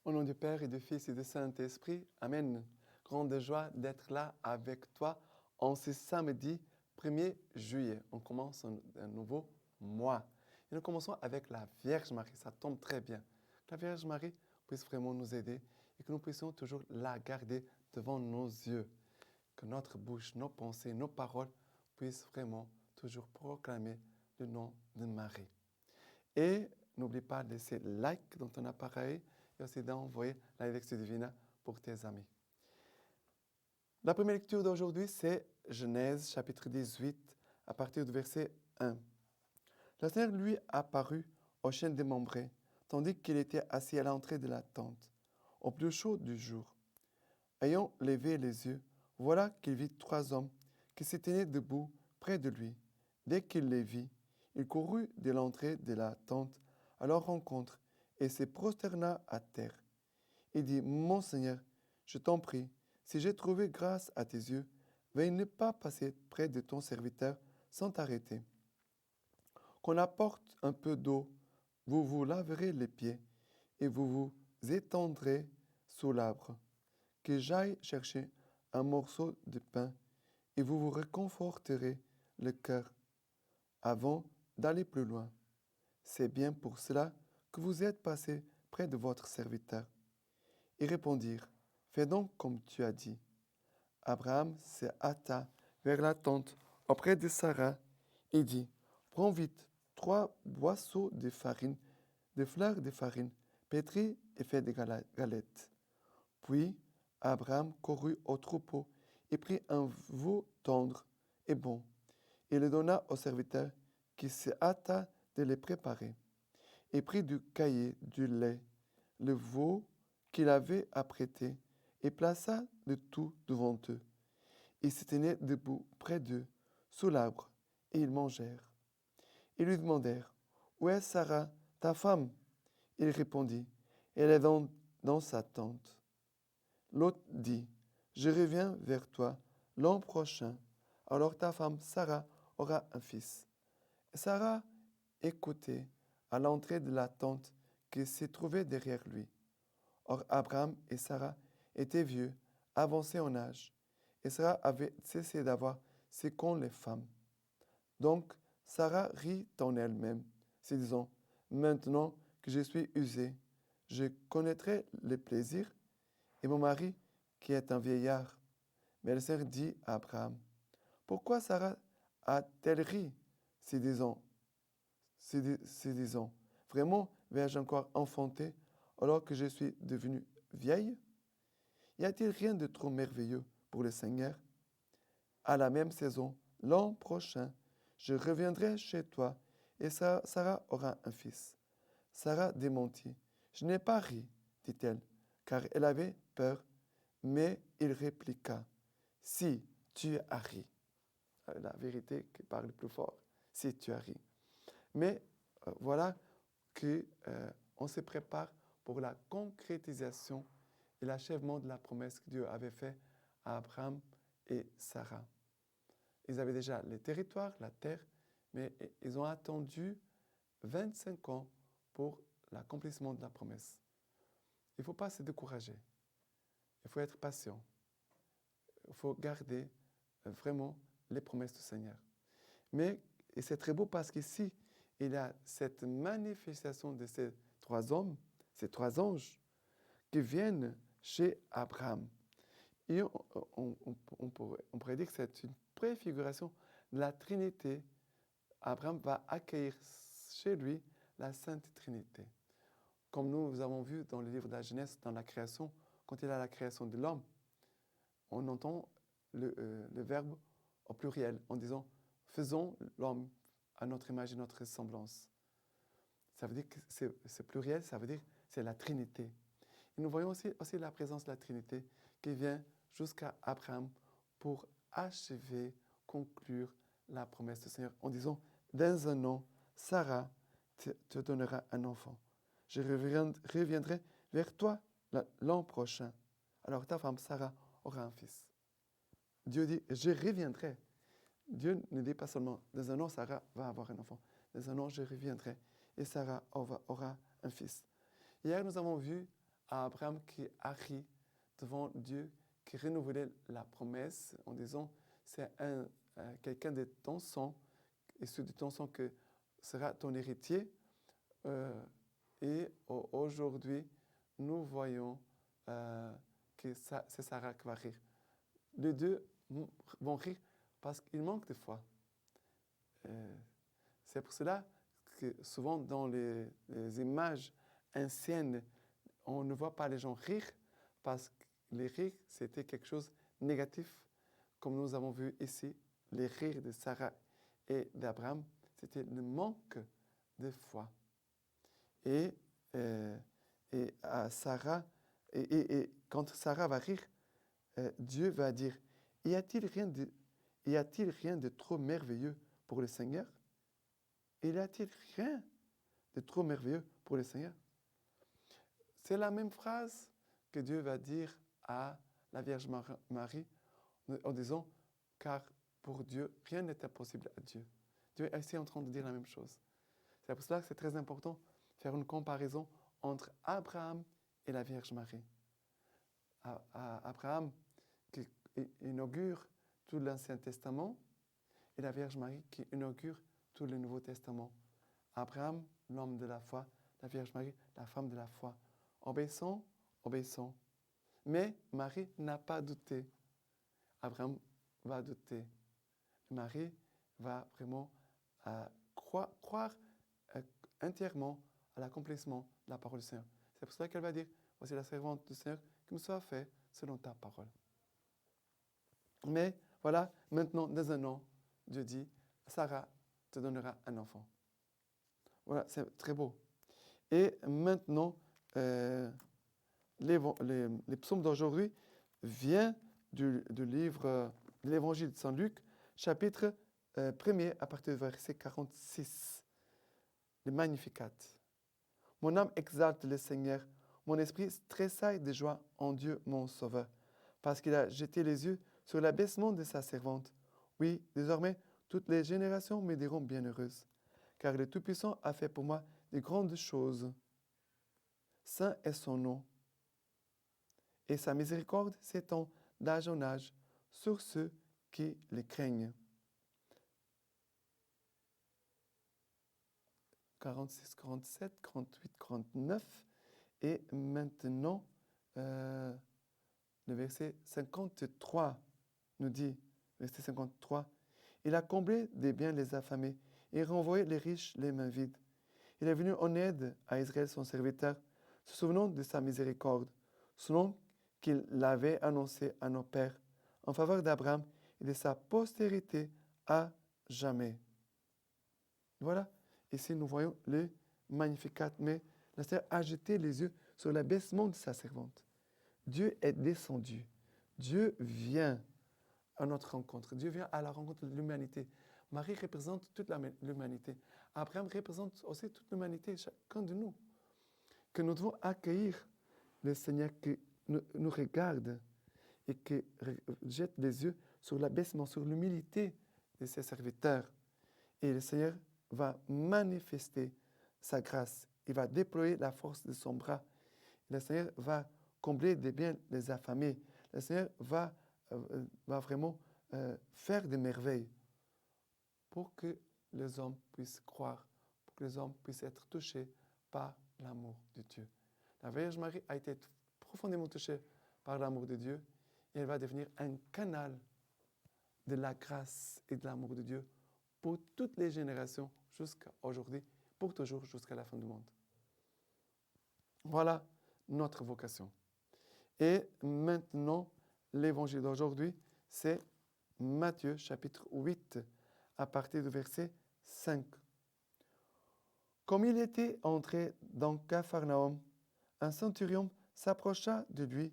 Au nom du Père et du Fils et du Saint-Esprit, Amen. Grande joie d'être là avec toi en ce samedi 1er juillet. On commence un nouveau mois. Et nous commençons avec la Vierge Marie. Ça tombe très bien. Que la Vierge Marie puisse vraiment nous aider et que nous puissions toujours la garder devant nos yeux. Que notre bouche, nos pensées, nos paroles puissent vraiment toujours proclamer le nom de Marie. Et n'oublie pas de laisser like dans ton appareil et aussi d'envoyer la lecture divine pour tes amis. La première lecture d'aujourd'hui, c'est Genèse chapitre 18 à partir du verset 1. Le Seigneur lui apparut au chêne de Mambré, tandis qu'il était assis à l'entrée de la tente, au plus chaud du jour. Ayant levé les yeux, voilà qu'il vit 3 hommes qui se tenaient debout près de lui. Dès qu'il les vit, il courut de l'entrée de la tente à leur rencontre et se prosterna à terre. Il dit, « Mon Seigneur, je t'en prie, si j'ai trouvé grâce à tes yeux, veuille ne pas passer près de ton serviteur sans t'arrêter. Qu'on apporte un peu d'eau, vous vous laverez les pieds et vous vous étendrez sous l'arbre. Que j'aille chercher un morceau de pain et vous vous réconforterez le cœur avant d'aller plus loin. C'est bien pour cela que vous êtes passé près de votre serviteur. » Ils répondirent, « Fais donc comme tu as dit. » Abraham se hâta vers la tente auprès de Sarah et dit, « Prends vite 3 boisseaux de farine, de fleurs de farine, pétries et faites des galettes. » Puis Abraham courut au troupeau et prit un veau tendre et bon, et le donna au serviteur qui se hâta de les préparer, et prit du caillé, du lait, le veau qu'il avait apprêté, et plaça le tout devant eux. Ils se tenaient debout près d'eux, sous l'arbre, et ils mangèrent. Ils lui demandèrent, « Où est Sarah, ta femme ?» Il répondit, « Elle est dans sa tente. » L'autre dit, « Je reviens vers toi l'an prochain, alors ta femme Sarah aura un fils. » Sarah écoutait à l'entrée de la tente qui se trouvait derrière lui. Or Abraham et Sarah étaient vieux, avancés en âge, et Sarah avait cessé d'avoir ce qu'ont les femmes. Donc Sarah rit en elle-même, se disant, « Maintenant que je suis usée, je connaîtrai le plaisir, et mon mari, qui est un vieillard. » Mais le Seigneur dit à Abraham, « Pourquoi Sarah a-t-elle ri, se disant, vraiment vais-je encore enfanter alors que je suis devenue vieille? Y a-t-il rien de trop merveilleux pour le Seigneur? À la même saison, l'an prochain, je reviendrai chez toi et Sarah aura un fils. » Sarah démentit. « Je n'ai pas ri, dit-elle, car elle avait peur. Mais il répliqua, « Si tu as ri. » La vérité qui parle plus fort, si tu as ri. Mais voilà qu'on se prépare pour la concrétisation et l'achèvement de la promesse que Dieu avait faite à Abraham et Sarah. Ils avaient déjà les territoires, la terre, mais ils ont attendu 25 ans pour l'accomplissement de la promesse. Il ne faut pas se décourager. Il faut être patient. Il faut garder vraiment les promesses du Seigneur. Et c'est très beau parce qu'ici, il y a cette manifestation de ces 3 hommes, ces 3 anges, qui viennent chez Abraham. Et on pourrait dire que c'est une préfiguration de la Trinité. Abraham va accueillir chez lui la Sainte Trinité. Comme nous avons vu dans le livre de la Genèse, dans la création, quand il y a la création de l'homme, on entend le verbe au pluriel en disant « faisons l'homme à notre image et notre ressemblance ». Ça veut dire que c'est pluriel, ça veut dire que c'est la Trinité. Et nous voyons aussi la présence de la Trinité qui vient jusqu'à Abraham pour achever, conclure la promesse du Seigneur en disant « Dans un an, Sarah te donnera un enfant. Je reviendrai vers toi l'an prochain. Alors ta femme Sarah aura un fils. » Dieu dit « Je reviendrai. » Dieu ne dit pas seulement « Dans un an, Sarah va avoir un enfant. Dans un an, je reviendrai et Sarah aura un fils. » Hier, nous avons vu à Abraham qui a ri devant Dieu, qui renouvelait la promesse en disant, c'est quelqu'un de ton sang, et ce de ton sang que sera ton héritier. Et aujourd'hui, nous voyons que c'est Sarah qui va rire. Les deux vont rire parce qu'ils manquent de foi. C'est pour cela que souvent dans les images anciennes, on ne voit pas les gens rire parce que les rires, c'était quelque chose de négatif. Comme nous avons vu ici, les rires de Sarah et d'Abraham, c'était le manque de foi. Et quand Sarah va rire, Dieu va dire, y a-t-il rien de trop merveilleux pour le Seigneur? Y a-t-il rien de trop merveilleux pour le Seigneur? C'est la même phrase que Dieu va dire à la Vierge Marie en disant, car pour Dieu, rien n'est impossible à Dieu. Dieu est ici en train de dire la même chose. C'est pour cela que c'est très important de faire une comparaison entre Abraham et la Vierge Marie. Abraham qui inaugure tout l'Ancien Testament et la Vierge Marie qui inaugure tout le Nouveau Testament. Abraham, l'homme de la foi, la Vierge Marie, la femme de la foi. Obéissant, obéissant. Mais Marie n'a pas douté. Abraham va douter. Marie va vraiment croire entièrement à l'accomplissement de la parole du Seigneur. C'est pour cela qu'elle va dire, voici la servante du Seigneur, que me soit fait selon ta parole. Mais voilà, maintenant, dans un an, Dieu dit, Sarah te donnera un enfant. Voilà, c'est très beau. Et maintenant, les psaumes d'aujourd'hui viennent du livre de l'évangile de Saint Luc, chapitre 1er, à partir du verset 46. Le Magnificat. Mon âme exalte le Seigneur, mon esprit tressaille de joie en Dieu mon Sauveur, parce qu'il a jeté les yeux sur l'abaissement de sa servante. Oui, désormais, toutes les générations me diront bienheureuse, car le Tout-Puissant a fait pour moi de grandes choses. Saint est son nom, et sa miséricorde s'étend d'âge en âge sur ceux qui le craignent. 46, 47, 48, 49. Et maintenant, le verset 53 nous dit, verset 53, « Il a comblé des biens les affamés et renvoyé les riches les mains vides. Il est venu en aide à Israël son serviteur, se souvenant de sa miséricorde, selon qu'il l'avait annoncé à nos pères, en faveur d'Abraham et de sa postérité à jamais. » Voilà, ici nous voyons le Magnificat, mais le Seigneur a jeté les yeux sur l'abaissement de sa servante. Dieu est descendu. Dieu vient à notre rencontre. Dieu vient à la rencontre de l'humanité. Marie représente toute l'humanité. Abraham représente aussi toute l'humanité, chacun de nous. Que nous devons accueillir le Seigneur qui nous regarde et qui jette les yeux sur l'abaissement, sur l'humilité de ses serviteurs. Et le Seigneur va manifester sa grâce. Il va déployer la force de son bras. Le Seigneur va combler des biens les affamés. Le Seigneur va vraiment faire des merveilles pour que les hommes puissent croire, pour que les hommes puissent être touchés par l'amour de Dieu. La Vierge Marie a été profondément touchée par l'amour de Dieu et elle va devenir un canal de la grâce et de l'amour de Dieu pour toutes les générations jusqu'à aujourd'hui, pour toujours jusqu'à la fin du monde. Voilà notre vocation. Et maintenant, l'évangile d'aujourd'hui, c'est Matthieu chapitre 8, à partir du verset 5. Comme il était entré dans Capharnaüm, un centurion s'approcha de lui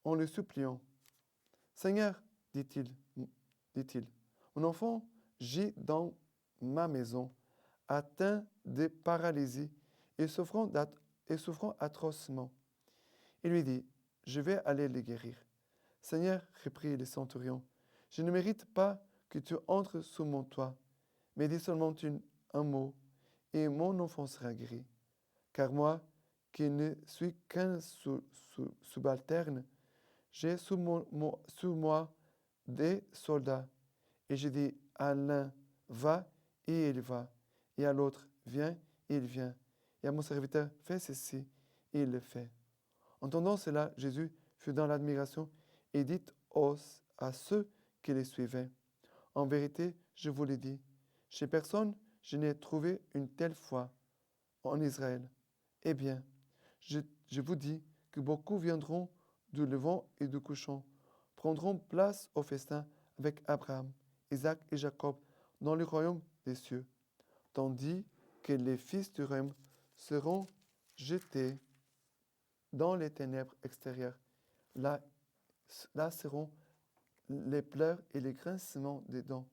en le suppliant. « Seigneur, dit-il, mon enfant gît dans ma maison, atteint de paralysie et souffrant atrocement. » Il lui dit, « Je vais aller le guérir. » « Seigneur, reprit le centurion, je ne mérite pas que tu entres sous mon toit, mais dis seulement un mot, et mon enfant sera guéri. Car moi, qui ne suis qu'un subalterne, j'ai sous moi des soldats. Et je dis à l'un, va, et il va. Et à l'autre, viens, et il vient. Et à mon serviteur, fais ceci, et il le fait. Entendant cela, Jésus fut dans l'admiration et dit à ceux qui les suivaient, en vérité, je vous le dis, chez personne je n'ai trouvé une telle foi en Israël. Eh bien, je vous dis que beaucoup viendront du levant et du couchant, prendront place au festin avec Abraham, Isaac et Jacob dans le royaume des cieux, tandis que les fils du royaume seront jetés dans les ténèbres extérieures. Là seront les pleurs et les grincements des dents.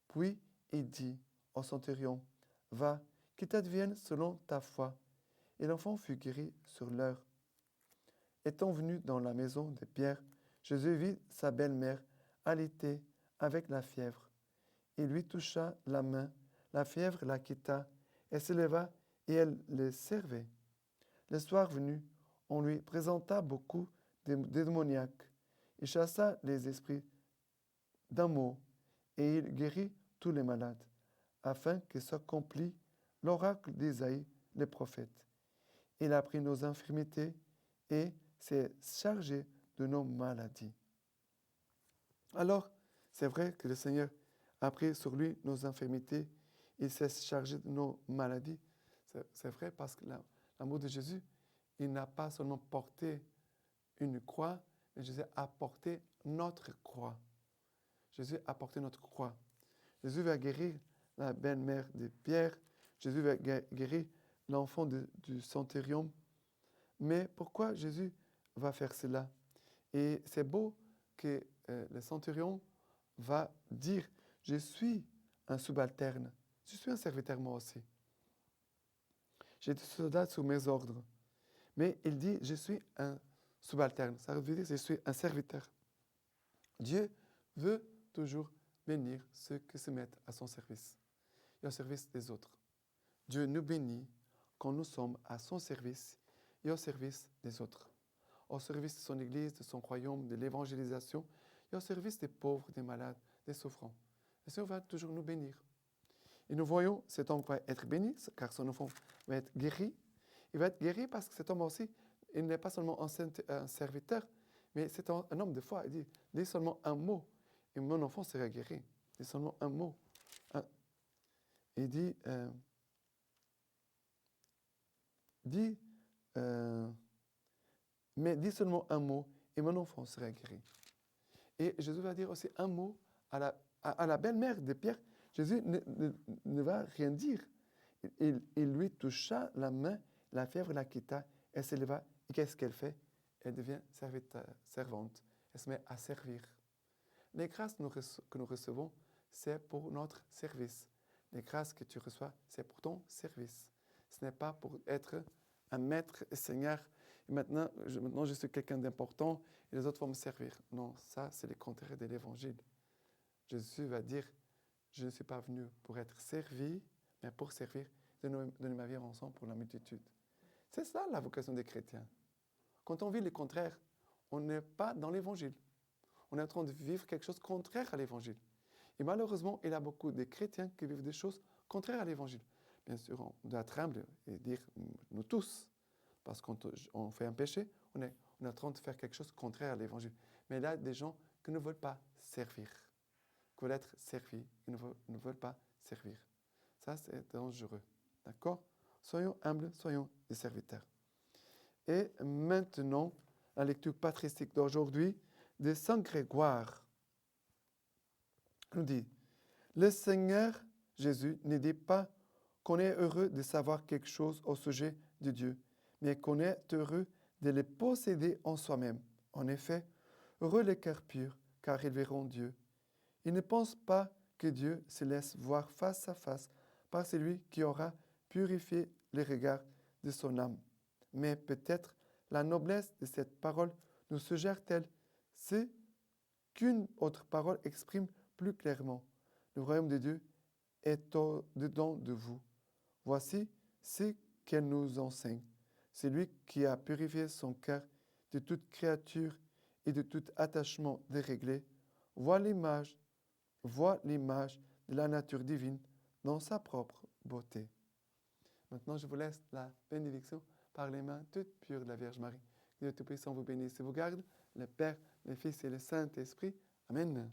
Puis il dit au centurion, va, qu'il t'advienne selon ta foi. Et l'enfant fut guéri sur l'heure. Étant venu dans la maison de Pierre, Jésus vit sa belle-mère alitée avec la fièvre. Il lui toucha la main, la fièvre la quitta, elle se leva et elle le servait. Le soir venu, on lui présenta beaucoup de démoniaques. Il chassa les esprits d'un mot et il guérit tous les malades, afin que s'accomplisse l'oracle d'Isaïe, le prophète. Il a pris nos infirmités et s'est chargé de nos maladies. Alors, c'est vrai que le Seigneur a pris sur lui nos infirmités, il s'est chargé de nos maladies. C'est vrai parce que l'amour de Jésus, il n'a pas seulement porté une croix, mais Jésus a porté notre croix. Jésus a porté notre croix. Jésus va guérir la belle-mère de Pierre. Jésus va guérir l'enfant du centurion. Mais pourquoi Jésus va faire cela? Et c'est beau que le centurion va dire, je suis un subalterne, je suis un serviteur moi aussi. J'ai des soldats sous mes ordres. Mais il dit, je suis un subalterne. Ça veut dire, je suis un serviteur. Dieu veut toujours bénir ceux qui se mettent à son service et au service des autres. Dieu nous bénit quand nous sommes à son service et au service des autres, au service de son Église, de son royaume, de l'évangélisation et au service des pauvres, des malades, des souffrants. Le Seigneur va toujours nous bénir. Et nous voyons cet homme va être béni, car son enfant va être guéri. Il va être guéri parce que cet homme aussi, il n'est pas seulement un serviteur, mais c'est un homme de foi. Il dit seulement un mot, et mon enfant sera guéri. Dis seulement un mot. Il dit, mais dis seulement un mot, et mon enfant sera guéri. Et Jésus va dire aussi un mot à la belle-mère de Pierre. Jésus ne va rien dire. Il lui toucha la main, la fièvre la quitta, elle se leva. Et qu'est-ce qu'elle fait? Elle devient servante. Elle se met à servir. Les grâces que nous recevons, c'est pour notre service. Les grâces que tu reçois, c'est pour ton service. Ce n'est pas pour être un maître et seigneur. Et maintenant, je suis quelqu'un d'important et les autres vont me servir. Non, ça, c'est le contraire de l'évangile. Jésus va dire, je ne suis pas venu pour être servi, mais pour servir, donner ma vie ensemble pour la multitude. C'est ça la vocation des chrétiens. Quand on vit le contraire, on n'est pas dans l'évangile. On est en train de vivre quelque chose contraire à l'évangile. Et malheureusement, il y a beaucoup de chrétiens qui vivent des choses contraires à l'évangile. Bien sûr, on doit trembler et dire, nous tous, parce qu'on fait un péché, on est en train de faire quelque chose contraire à l'évangile. Mais il y a des gens qui ne veulent pas servir, qui veulent être servis, qui ne veulent pas servir. Ça, c'est dangereux. D'accord? Soyons humbles, soyons des serviteurs. Et maintenant, la lecture patristique d'aujourd'hui de Saint Grégoire nous dit, le Seigneur Jésus ne dit pas qu'on est heureux de savoir quelque chose au sujet de Dieu, mais qu'on est heureux de le posséder en soi-même. En effet, heureux les cœurs purs, car ils verront Dieu. Ils ne pensent pas que Dieu se laisse voir face à face par celui qui aura purifié les regards de son âme. Mais peut-être la noblesse de cette parole nous suggère-t-elle ce qu'une autre parole exprime plus clairement. Le royaume de Dieu est au-dedans de vous. Voici ce qu'elle nous enseigne. C'est lui qui a purifié son cœur de toute créature et de tout attachement déréglé. Vois l'image de la nature divine dans sa propre beauté. Maintenant, je vous laisse la bénédiction par les mains toutes pures de la Vierge Marie. Que Dieu Tout-Puissant vous bénisse et vous garde, le Père, le Fils et le Saint-Esprit. Amen.